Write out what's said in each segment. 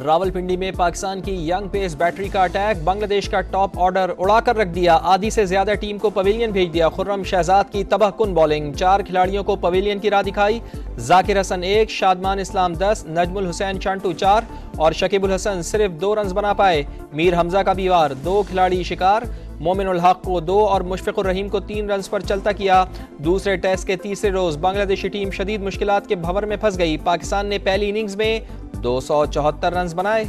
रावलपिंडी में पाकिस्तान की young pace battery का अटैक, बांग्लादेश का टॉप ऑर्डर उड़ाकर रख दिया। आधी से ज्यादा टीम को पवेलियन भेज दिया। खुर्रम शहजाद की तबाहकुन बॉलिंग, 4 खिलाड़ियों को पवेलियन की राह दिखाई। जाकिर हसन 1, शादमान इस्लाम 10, नजमुल हुसैन चांटू 4 और शकीबुल हसन सिर्फ 2 रन बना पाए। मीर हमजा का भी वार, 2 खिलाड़ी शिकार। मोमिनुल हक को 2 और मुशफिकुर रहीम को 3 रन पर चलता किया। दूसरे टेस्ट के तीसरे रोज बांग्लादेशी टीम शदीद मुश्किलात के भंवर में फंस गई। पाकिस्तान ने पहली इनिंग्स में 274 रन बनाए।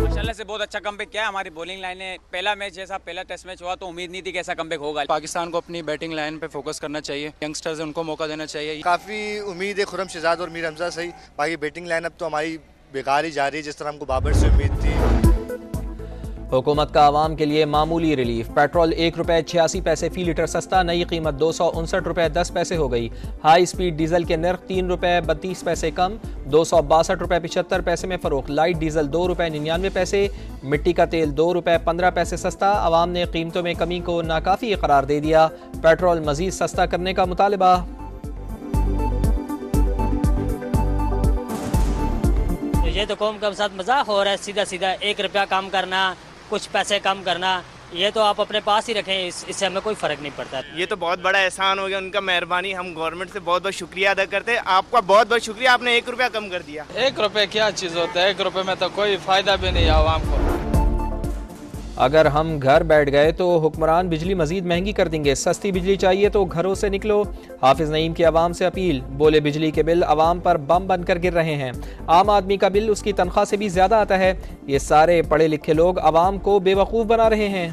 माशाल्लाह से बहुत अच्छा कमबैक किया हमारी बॉलिंग लाइन ने। पहला मैच जैसा पहला टेस्ट मैच हुआ तो उम्मीद नहीं थी कि ऐसा कमबैक होगा। पाकिस्तान को अपनी बैटिंग लाइन पे फोकस करना चाहिए, यंगस्टर्स उनको मौका देना चाहिए। काफ़ी उम्मीद है खुर्रम शहजाद और मीर हमजा सही। बाकी बैटिंग लाइन अब तो हमारी बेकार ही जा रही है जिस तरह हमको बाबर से उम्मीद थी। हुकूमत का आवाम के लिए मामूली रिलीफ। पेट्रोल 1 रुपये 86 पैसे फी लीटर सस्ता, नई कीमत 259 रुपये 10 पैसे हो गई। हाई स्पीड डीजल के नर्ख 3 रुपये 32 पैसे कम, 262 रुपये 75 पैसे में फरोख्त। लाइट डीजल 2 रुपये 99 पैसे, मिट्टी का तेल 2 रुपये 15 पैसे सस्ता। आवाम ने कीमतों में कमी को नाकाफी करार दे दिया। पेट्रोल मजीद सस्ता करने का मुतालबा। ये तो कौम के साथ मजाक हो रहा है, सीधा सीधा 1 रुपया कम करना, कुछ पैसे कम करना, ये तो आप अपने पास ही रखें, इससे हमें कोई फ़र्क नहीं पड़ता। ये तो बहुत बड़ा एहसान हो गया, उनका मेहरबानी। हम गवर्नमेंट से बहुत बहुत शुक्रिया अदा करते हैं। आपका बहुत बहुत शुक्रिया, आपने 1 रुपया कम कर दिया। 1 रुपये क्या चीज़ होता है, 1 रुपये में तो कोई फ़ायदा भी नहीं है आवाम को। अगर हम घर बैठ गए तो हुक्मरान बिजली मजीद महंगी कर देंगे। सस्ती बिजली चाहिए तो घरों से निकलो। हाफिज नईम की आवाम से अपील, बोले बिजली के बिल आवाम पर बम बनकर गिर रहे हैं। आम आदमी का बिल उसकी तनख्वाह से भी ज्यादा आता है। ये सारे पढ़े लिखे लोग आवाम को बेवकूफ़ बना रहे हैं।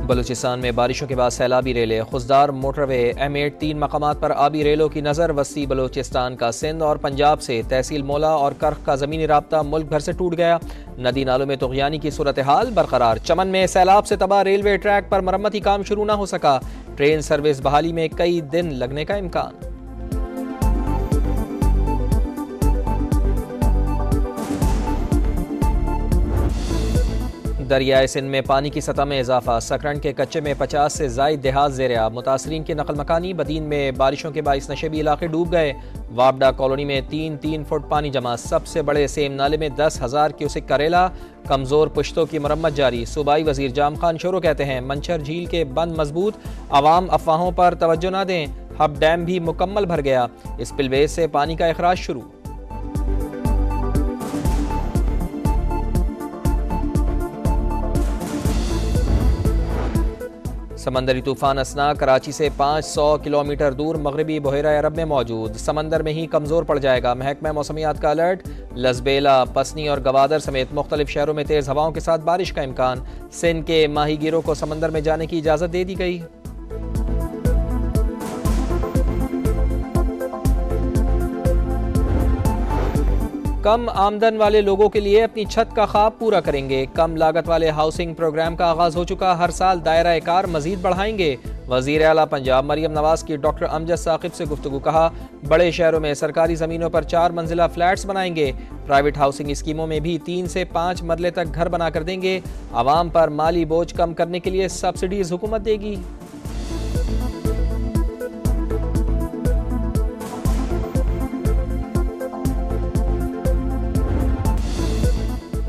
बलूचिस्तान में बारिशों के बाद सैलाबी रेलें, खुशदार मोटरवे, M8 3 मकामात पर आबी रेलों की नज़र। वस्ती बलूचिस्तान का सिंध और पंजाब से तहसील मौला और कर्ख का ज़मीनी राब्ता मुल्क भर से टूट गया। नदी नालों में तुग़यानी की सूरत हाल बरकरार। चमन में सैलाब से तबाह रेलवे ट्रैक पर मरम्मती काम शुरू न हो सका। ट्रेन सर्विस बहाली में कई दिन लगने का इम्कान। दरियाए सिंध में पानी की सतह में इजाफा। सकरंड के कच्चे में 50 से ज़ायद देहात ज़ेर-आब। मुतासरीन की नकल मकानी। बदीन में बारिशों के बाइस नशेबी इलाके डूब गए। वापडा कॉलोनी में 3-3 फुट पानी जमा। सबसे बड़े सेम नाले में 10,000 क्यूसिक करेला। कमज़ोर पुश्तों की मरम्मत जारी। सूबाई वजीर जाम खान शोरो कहते हैं, मंछर झील के बंद मजबूत, आवाम अफवाहों पर तवज्जो न दें। हब डैम भी मुकम्मल भर गया। स्पिलवेज से पानी का इखराज शुरू। समंदरी तूफान असना कराची से 500 किलोमीटर दूर मगरबी बहरा अरब में मौजूद। समंदर में ही कमज़ोर पड़ जाएगा। महकमा मौसमियात का अलर्ट। लसबेला, पसनी और गवादर समेत मुख्तलिफ शहरों में तेज़ हवाओं के साथ बारिश का इम्कान। सिंध के माहीगीरों को समंदर में जाने की इजाज़त दे दी गई। कम आमदन वाले लोगों के लिए अपनी छत का ख्वाब पूरा करेंगे। कम लागत वाले हाउसिंग प्रोग्राम का आगाज हो चुका। हर साल दायरा कार मजीद बढ़ाएंगे। वजीर आला पंजाब मरियम नवाज की डॉक्टर अमजद साकिब से गुफ्तगू। कहा, बड़े शहरों में सरकारी ज़मीनों पर 4 मंजिला फ्लैट्स बनाएंगे। प्राइवेट हाउसिंग स्कीमों में भी 3 से 5 मरले तक घर बना कर देंगे। आवाम पर माली बोझ कम करने के लिए सब्सिडीज हुकूमत देगी।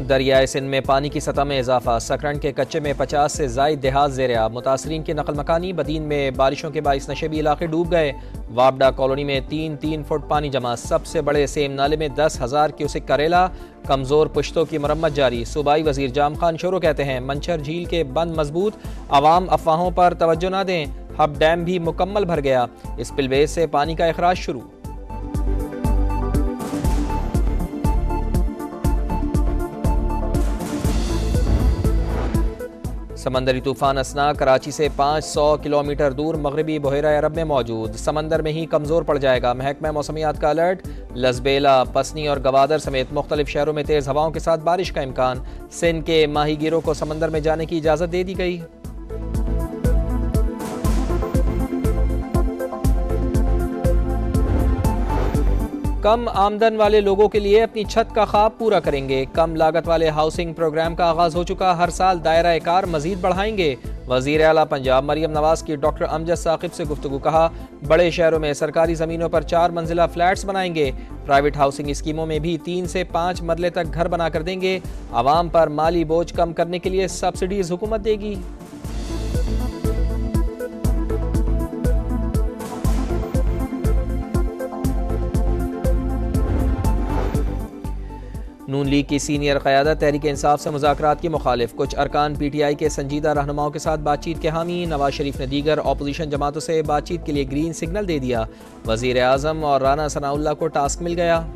दरियाए सिंध में पानी की सतह में इजाफा। सकरंड के कच्चे में 50 से ज़ायद देहात ज़ेर-आब। मुतासरीन की नकल मकानी। बदीन में बारिशों के बाइस नशेबी इलाके डूब गए। वापडा कॉलोनी में 3-3 फुट पानी जमा। सबसे बड़े सेम नाले में 10,000 क्यूसिक करेला। कमज़ोर पुश्तों की मरम्मत जारी। सूबाई वजीर जाम खान शोरो कहते हैं, मंछर झील के बंद मजबूत, आवाम अफवाहों पर तवज्जो न दें। हब डैम भी मुकम्मल भर गया। स्पिलवेज से पानी का इखराज शुरू। समंदरी तूफान असना कराची से 500 किलोमीटर दूर मगरबी बहरा अरब में मौजूद। समंदर में ही कमज़ोर पड़ जाएगा। महकमा मौसमियात का अलर्ट। लसबेला, पसनी और गवादर समेत मुख्तलिफ शहरों में तेज़ हवाओं के साथ बारिश का इम्कान। सिंध के माहीगीरों को समंदर में जाने की इजाज़त दे दी गई। कम आमदन वाले लोगों के लिए अपनी छत का ख्वाब पूरा करेंगे। कम लागत वाले हाउसिंग प्रोग्राम का आगाज हो चुका, हर साल दायरा कार मजीद बढ़ाएंगे। वज़ीर आला पंजाब मरियम नवाज की डॉक्टर अमजद साकिब से गुफ्तगू, कहा बड़े शहरों में सरकारी ज़मीनों पर 4 मंजिला फ्लैट्स बनाएंगे। प्राइवेट हाउसिंग स्कीमों में भी 3 से 5 मरले तक घर बना कर देंगे। आवाम पर माली बोझ कम करने के लिए सब्सिडीज हुकूमत देगी। नून लीग की सीनियर क़यादत तहरीक इंसाफ से मुज़ाकरात की मुखालिफ, कुछ अरकान PTI के संजीदा रहनुमाओं के साथ बातचीत के हामी। नवाज शरीफ ने दीगर अपोजिशन जमातों से बातचीत के लिए ग्रीन सिग्नल दे दिया। वज़ीर आज़म और राना सनाउल्लाह को टास्क मिल गया।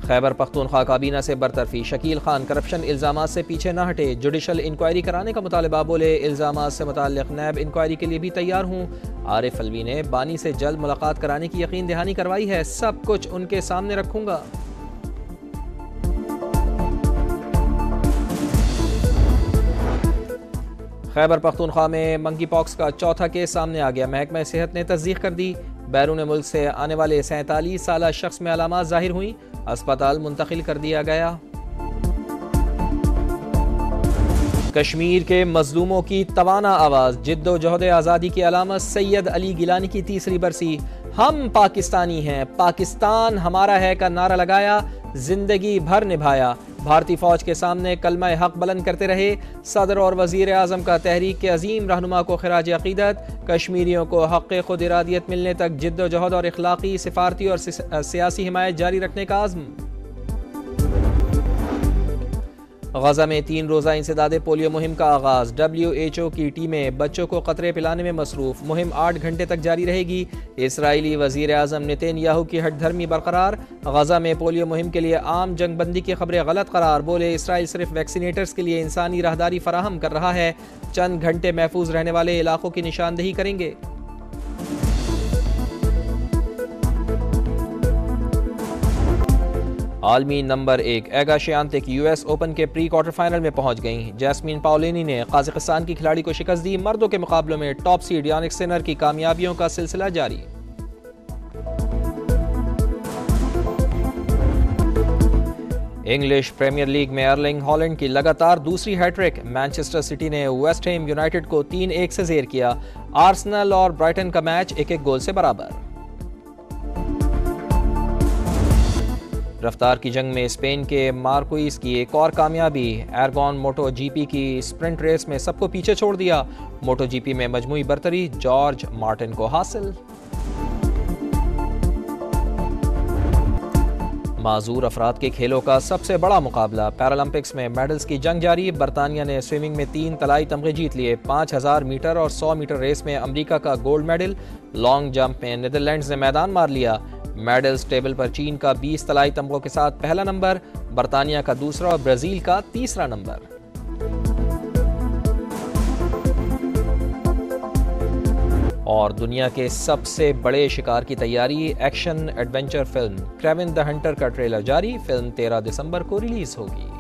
खैबर पख्तूनख्वा काबीना से बरतरफी, शकील खान करप्शन इल्ज़ामात से पीछे न हटे, जुडिशल इंक्वायरी कराने का मुतालबा, बोले इल्ज़ामात से मुताल्लिक़ नैब इंक्वायरी के लिए भी तैयार हूँ। आरिफ अलवी ने बानी से जल्द मुलाकात कराने की यकीन दहानी करवाई है, सब कुछ उनके सामने रखूँगा। खैबर पख्तूनख्वा में मंकी पॉक्स का चौथा केस सामने आ गया। महकमा सेहत ने तस्दीक कर दी। बैरून मुल्क से आने वाले 47 साला शख्स में अलामात जाहिर हुई, अस्पताल मुंतकिल कर दिया गया। कश्मीर के मजलूमों की तवाना आवाज़, जिद्दोजहद आज़ादी की अलामत, सैयद अली गिलानी की तीसरी बरसी। हम पाकिस्तानी हैं, पाकिस्तान हमारा है का नारा लगाया, जिंदगी भर निभाया। भारतीय फौज के सामने कलमा हक बुलंद करते रहे। सदर और वजीर आज़म का तहरीक के अजीम रहनुमा को खिराज अकीदत। कश्मीरियों को हक़ खुद इरादियत मिलने तक जिद्दोजहद और इखलाकी, सिफारती और सियासी हिमायत जारी रखने का आज़म। गजा में 3 रोज़ा इंसदादे पोलियो मुहिम का आगाज़। WHO की टीमें बच्चों को कतरे पिलाने में मसरूफ़। मुहिम 8 घंटे तक जारी रहेगी। इसराइली वज़ीर आज़म नेतन्याहू की हठधर्मी बरकरार। गजा में पोलियो मुहिम के लिए आम जंगबंदी की खबरें गलत करार, बोले इसराइल सिर्फ वैक्सीनेटर्स के लिए इंसानी राहदारी फराहम कर रहा है। चंद घंटे महफूज रहने वाले इलाकों की निशानदेही करेंगे। आलमी नंबर 1 एगा श्यान्तेक US ओपन के प्री क्वार्टर फाइनल में पहुंच गईं। जैस्मीन पाउलिनी ने कजाकिस्तान की खिलाड़ी को शिकस्त दी। मर्दों के मुकाबलों में टॉप सीड यानिक सिनर की कामयाबियों का सिलसिला जारी। इंग्लिश प्रीमियर लीग में अर्लिंग हॉलैंड की लगातार दूसरी हैट्रिक। मैनचेस्टर सिटी ने वेस्ट हैम यूनाइटेड को 3-1 से ज़ेर किया। आर्सेनल और ब्राइटन का मैच 1-1 गोल से बराबर। रफ्तार की जंग में स्पेन के मार्कोइस की एक और कामयाबी। एरगॉन मोटो GP की स्प्रिंट रेस में सबको पीछे छोड़ दिया। मोटो GP में मजमूई बरतरी जॉर्ज मार्टिन को हासिल। माजूर अफराद के खेलों का सबसे बड़ा मुकाबला। पैरालंपिक्स में मेडल्स की जंग जारी। बरतानिया ने स्विमिंग में 3 तलाई तमगे जीत लिए। 5000 मीटर और 100 मीटर रेस में अमेरिका का गोल्ड मेडल। लॉन्ग जंप में नीदरलैंड्स ने मैदान मार लिया। मेडल्स टेबल पर चीन का 20 तलाई तमगों के साथ पहला नंबर, बरतानिया का दूसरा और ब्राजील का तीसरा नंबर। और दुनिया के सबसे बड़े शिकार की तैयारी। Action adventure film Kraven the Hunter का ट्रेलर जारी। फिल्म 13 दिसंबर को रिलीज होगी।